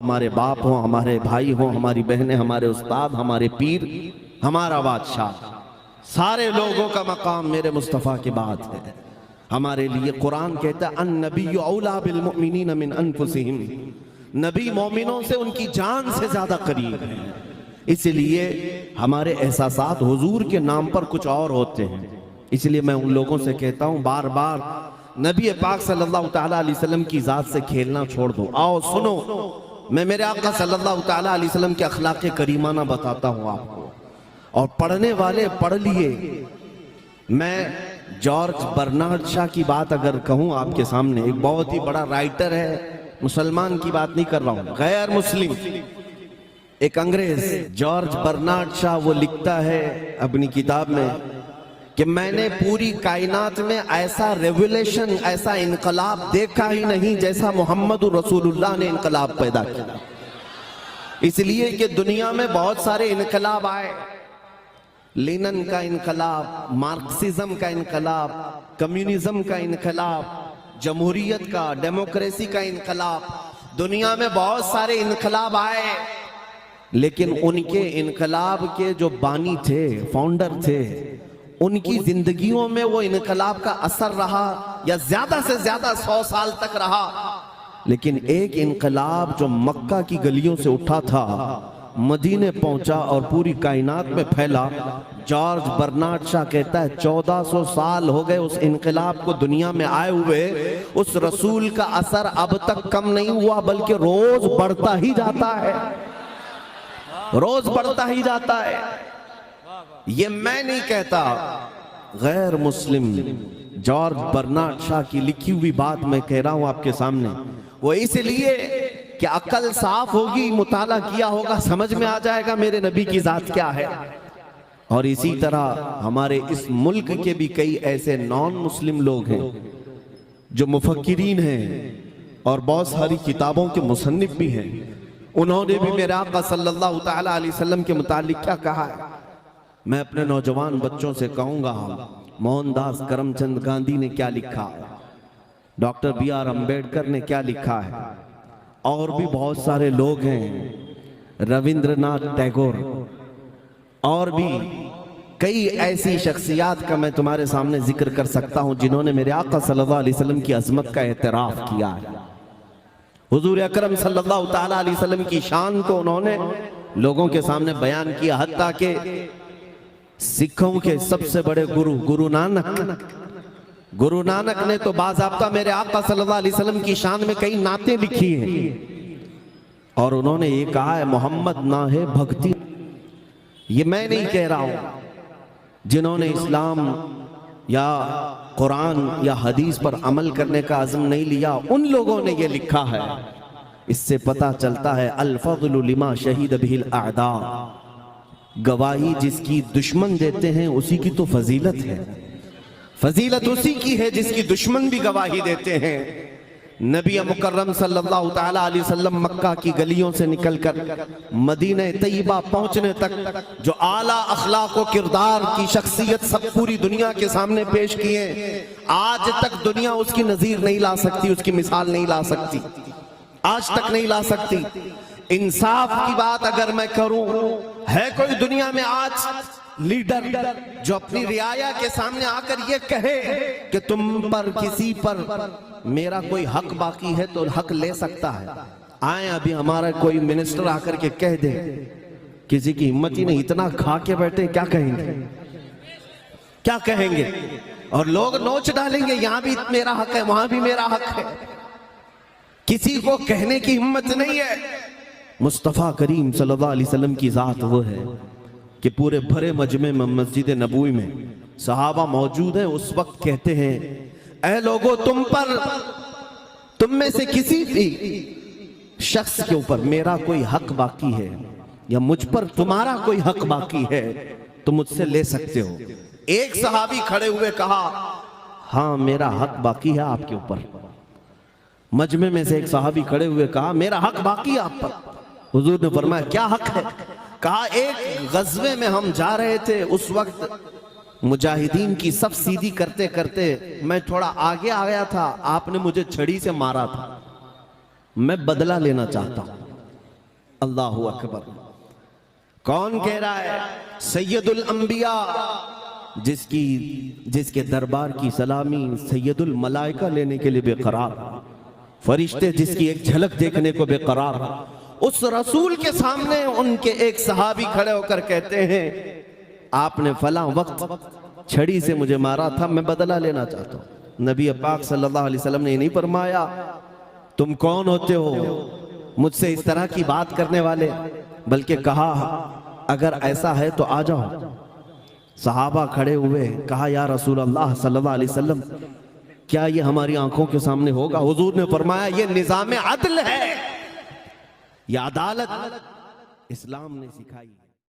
हमारे बाप हों, हमारे भाई हों, हमारी बहनें, हमारे उस्ताद, हमारे पीर, हमारा बादशाह, सारे लोगों का मकाम मेरे मुस्तफ़ा की बात है। हमारे लिए कुरान कहता है अन्नबिय्यु औला बिल मुमिनीन मिन अनफुसिहिम, नबी मोमिनों से उनकी जान से ज्यादा करीब है। इसलिए हमारे एहसासात हुजूर के नाम पर कुछ और होते हैं। इसलिए मैं उन लोगों से कहता हूं बार बार, नबी पाक सल्लल्लाहु ताला अलैहि वसल्लम की जात से खेलना छोड़ दो। आओ सुनो, मैं मेरे आका सल्लल्लाहु ताला अलैहि वसल्लम के अखलाक़ करीमाना बताता हूं आपको, और पढ़ने वाले पढ़ लिए। मैं जॉर्ज बर्नार्ड शॉ की बात अगर कहूं आपके सामने, एक बहुत ही बड़ा राइटर है, मुसलमान की बात नहीं कर रहा हूं, गैर मुस्लिम, एक अंग्रेज जॉर्ज बर्नार्ड शॉ, वो लिखता है अपनी किताब में कि मैंने पूरी कायनात में ऐसा रेवोल्यूशन, ऐसा इनकलाब देखा ही नहीं जैसा मोहम्मद रसूलुल्लाह ने इनकलाब पैदा किया। इसलिए कि दुनिया में बहुत सारे इनकलाब आए, लेनिन का इनकलाब, मार्क्सिज्म का इनकलाब, कम्युनिज्म का इनकलाब, जमहूरियत का, डेमोक्रेसी का इनकलाब, दुनिया में बहुत सारे इनकलाब आए, लेकिन उनके इनकलाब के जो बानी थे, फाउंडर थे, उनकी जिंदगियों में वो इनकलाब का असर रहा या ज्यादा से ज्यादा 100 साल तक रहा। लेकिन एक इनकलाब जो मक्का की गलियों से उठा था, मदीने पहुंचा और पूरी कायनात में फैला। जॉर्ज बर्नार्ड शॉ कहता है 1400 साल हो गए उस इनकलाब को दुनिया में आए हुए, उस रसूल का असर अब तक कम नहीं हुआ, बल्कि रोज बढ़ता ही जाता है, रोज बढ़ता ही जाता है। ये मैं नहीं कहता, गैर मुस्लिम जॉर्ज बर्नार्ड शॉ की लिखी हुई बात मैं कह रहा हूं आपके सामने। वो इसलिए कि अकल साफ होगी, मुताला किया होगा, समझ में आ जाएगा मेरे नबी की जात क्या है। और इसी तरह हमारे इस मुल्क के भी कई ऐसे नॉन मुस्लिम लोग हैं जो मुफक्किरीन हैं और बहुत सारी किताबों के मुसन्निफ भी हैं। उन्होंने भी मेरे आका सल्लल्लाहु ताला अलैहि वसल्लम के मुतालिक क्या कहा है। मैं अपने नौजवान बच्चों से कहूंगा, मोहनदास करमचंद गांधी ने क्या लिखा, डॉक्टर BR अम्बेडकर ने क्या लिखा है, और भी बहुत सारे लोग हैं, रविंद्रनाथ टैगोर, और भी कई ऐसी शख्सियात का मैं तुम्हारे सामने जिक्र कर सकता हूं जिन्होंने मेरे आका सल्लल्लाहु अलैहि वसल्लम की अजमत का एतराफ किया है। हुजूर अकरम सल्लल्लाहु ताला अलैहि वसल्लम की शान को उन्होंने लोगों के सामने बयान किया। हत्ता के सिखों के सबसे बड़े गुरु नानक ने तो बाज़ाब्ता मेरे आका सल्लल्लाहु अलैहि वसल्लम की शान में कई नातें लिखी हैं और उन्होंने ये कहा है मोहम्मद ना है भक्ति। ये मैं नहीं कह रहा हूं, जिन्होंने इस्लाम या कुरान या हदीस पर अमल करने का अज़्म नहीं लिया, उन लोगों ने ये लिखा है। इससे पता चलता है अल फज़्लु लिमा शहीद बिहिल अअदा, गवाही जिसकी दुश्मन देते हैं उसी की तो फजीलत है, फजीलत उसी की है जिसकी दुश्मन भी गवाही देते हैं। नबी मुकर्रम सल्लल्लाहु ताला अलैहि वसल्लम मक्का की गलियों से निकलकर मदीने तैयबा पहुंचने तक जो आला अखलाक व किरदार की शख्सियत सब पूरी दुनिया के सामने पेश किए, आज तक दुनिया उसकी नजीर नहीं ला सकती, उसकी मिसाल नहीं ला सकती, आज तक नहीं ला सकती। इंसाफ की बात अगर मैं करूं, है कोई दुनिया में आज लीडर जो अपनी रियाया के सामने आकर ये कहे कि तुम पर किसी पर मेरा कोई हक बाकी है तो हक ले सकता है? आए अभी हमारा कोई मिनिस्टर आकर के कह दे, किसी की हिम्मत ही नहीं, इतना खा के बैठे, क्या कहेंगे, क्या कहेंगे? और लोग नोच डालेंगे, यहां भी मेरा हक है, वहां भी मेरा हक है। किसी को कहने की हिम्मत नहीं है। मुस्तफ़ा करीम सल्लल्लाहु अलैहि वसल्लम की जात वो है कि पूरे भरे मजमे में मस्जिद नबवी में सहाबा मौजूद हैं, उस वक्त कहते हैं ऐ लोगों, तुम में से किसी भी शख्स के ऊपर मेरा कोई हक बाकी है या मुझ पर तुम्हारा कोई हक बाकी है तो मुझसे ले सकते हो। एक सहाबी खड़े हुए कहा, हाँ मेरा हक बाकी है आपके ऊपर। मजमे में से एक सहाबी खड़े हुए कहा, मेरा हक बाकी है आप पर। हुजूर ने फरमाया, क्या हक है? कहा, एक गज़वे में हम जा रहे थे, उस वक्त मुजाहिदीन की सफ सीधी करते करते मैं थोड़ा आगे आ गया था, आपने मुझे छड़ी से मारा था, मैं बदला लेना चाहता हूं। अल्लाहु अकबर। कौन कह रहा है? सैयदुल अंबिया, जिसके दरबार की सलामी सैयदुल मलाइका लेने के लिए बेकरार, फरिश्ते जिसकी एक झलक देखने को बेकरार, उस रसूल के सामने उनके एक सहाबी खड़े होकर कहते हैं आपने फला वक्त छड़ी से मुझे मारा था, मैं बदला लेना चाहता हूं। नबी पाक सल्लल्लाहु अलैहि वसल्लम ने नहीं फरमाया तुम कौन होते हो मुझसे इस तरह की बात करने वाले, बल्कि कहा अगर ऐसा है तो आ जाओ। सहाबा खड़े हुए, कहा या रसूल अल्लाह सल्लल्लाहु अलैहि वसल्लम क्या ये हमारी आंखों के सामने होगा? हुजूर ने फरमाया ये निजाम अदल है, ये अदालत इस्लाम ने सिखाई।